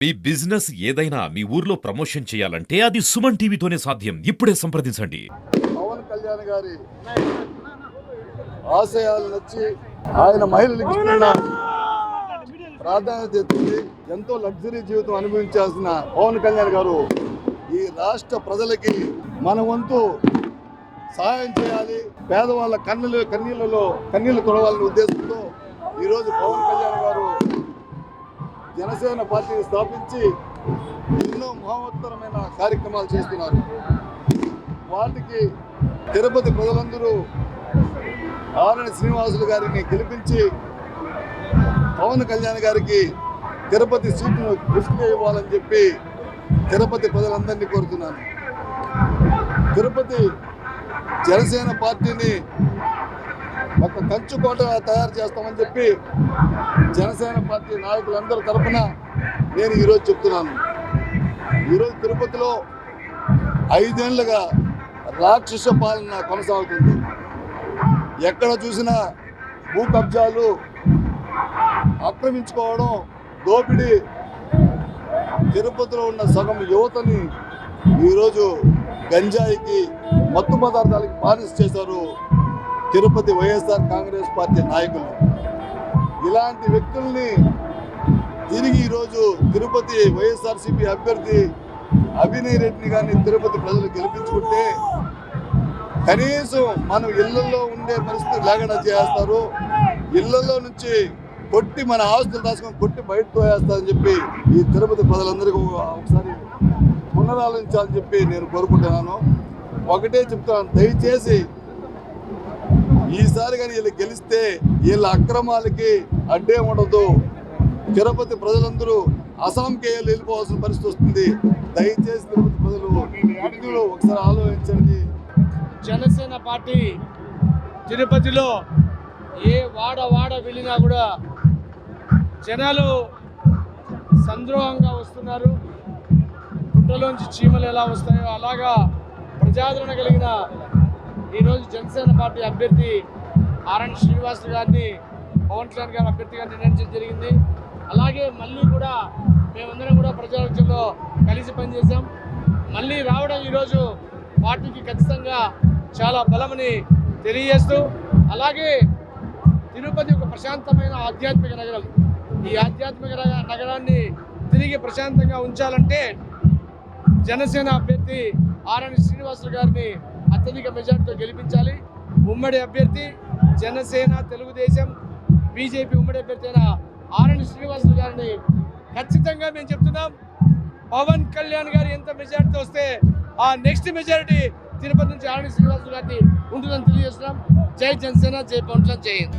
మీ business ఏదైనా మీ ఊర్లో promotion చేయాలంటే అది సుమన్ టీవీతోనే సాధ్యం. ఇప్పుడే సంప్రదించండి. పవన్ కళ్యాణ్ గారి ఆశయాలు నచ్చి ఆయన మహిళలకు ఇస్తున్న ప్రాధాన్యత ఎత్తింది. ఎంతో లగ్జరీ జీవితం అనుభవించాల్సిన పవన్ కళ్యాణ్ గారు ఈ రాష్ట్ర ప్రజలకి మన వంతు సహాయం చేయాలి, పేదవాళ్ళ కన్నీళ్లు తొడవాలనే ఉద్దేశంతో ఈరోజు పవన్ కళ్యాణ్ గారు జనసేన పార్టీని స్థాపించి ఎన్నో మహోత్తరమైన కార్యక్రమాలు చేస్తున్నారు. వాటికి తిరుపతి ప్రజలందరూ ఆరణి శ్రీనివాసులు గారిని గెలిపించి పవన్ కళ్యాణ్ గారికి తిరుపతి సీటును గిఫ్ట్గా ఇవ్వాలని చెప్పి తిరుపతి ప్రజలందరినీ కోరుతున్నాను. తిరుపతి జనసేన పార్టీని ఒక కంచుకోట తయారు చేస్తామని చెప్పి జనసేన పార్టీ నాయకులందరి తరఫున నేను ఈరోజు చెప్తున్నాను. ఈరోజు తిరుపతిలో 5 ఏళ్లుగా రాక్షస పాలన కొనసాగుతుంది. ఎక్కడ చూసినా భూ కబ్జాలు, ఆక్రమించుకోవడం, దోపిడీ. తిరుపతిలో ఉన్న సగం యువతని ఈరోజు గంజాయికి, మత్తు పదార్థాలకి బానిస చేశారు తిరుపతి వైఎస్ఆర్ కాంగ్రెస్ పార్టీ నాయకులు. ఇలాంటి వ్యక్తుల్ని తిరిగి ఈరోజు తిరుపతి వైఎస్ఆర్సీపీ అభ్యర్థి అభినయ్ రెడ్డిని కానీ తిరుపతి ప్రజలు గెలిపించుకుంటే కనీసం మనం ఇళ్లలో ఉండే పరిస్థితి లేకుండా చేస్తారు. ఇళ్లలో నుంచి కొట్టి మన ఆస్తులు రాసుకొని కొట్టి బయట తోయేస్తారని చెప్పి ఈ తిరుపతి ప్రజలందరికీ ఒకసారి పునరాలోచించాలని చెప్పి నేను కోరుకుంటున్నాను. ఒకటే చెప్తున్నాను, దయచేసి ఈసారి కానీ వీళ్ళు గెలిస్తే వీళ్ళ అక్రమాలకి అడ్డే ఉండదు. తిరుపతి ప్రజలందరూ అసాంకి వెళ్ళిపోవాల్సిన పరిస్థితి వస్తుంది. దయచేసి తిరుపతి ప్రజలు ఒకసారి ఆలోచించండి. జనసేన పార్టీ తిరుపతిలో ఏ వాడ వెళ్ళినా కూడా జనాలు సంద్రోహంగా వస్తున్నారు. పుట్టలోంచి చీమలు ఎలా వస్తాయో అలాగా ప్రజాదరణ కలిగిన ఈరోజు జనసేన పార్టీ అభ్యర్థి ఆరణి శ్రీనివాసులు గారిని పవన్ కళ్యాణ్ గారి అభ్యర్థిగా నిర్ణయించడం జరిగింది. అలాగే మళ్ళీ కూడా మేమందరం కూడా ప్రజారోగ్యంలో కలిసి పనిచేసాం. మళ్ళీ రావడం ఈరోజు పార్టీకి ఖచ్చితంగా చాలా బలమని తెలియజేస్తూ, అలాగే తిరుపతి ఒక ప్రశాంతమైన ఆధ్యాత్మిక నగరం. ఈ ఆధ్యాత్మిక నగరాన్ని తిరిగి ప్రశాంతంగా ఉంచాలంటే జనసేన అభ్యర్థి ఆరణి శ్రీనివాసులు గారిని అత్యధిక మెజార్టీతో గెలిపించాలి. ఉమ్మడి అభ్యర్థి జనసేన, తెలుగుదేశం, బీజేపీ ఉమ్మడి అభ్యర్థి అయిన ఆరణి శ్రీనివాసులు గారిని ఖచ్చితంగా మేము చెప్తున్నాం. పవన్ కళ్యాణ్ గారు ఎంత మెజార్టీ వస్తే ఆ నెక్స్ట్ మెజారిటీ తిరుపతి నుంచి ఆరణి శ్రీనివాసులు గారిని ఉంటుందని తెలియజేస్తున్నాం. జై జనసేన, జై పవన్ కళ్యాణ్, జై హింద్.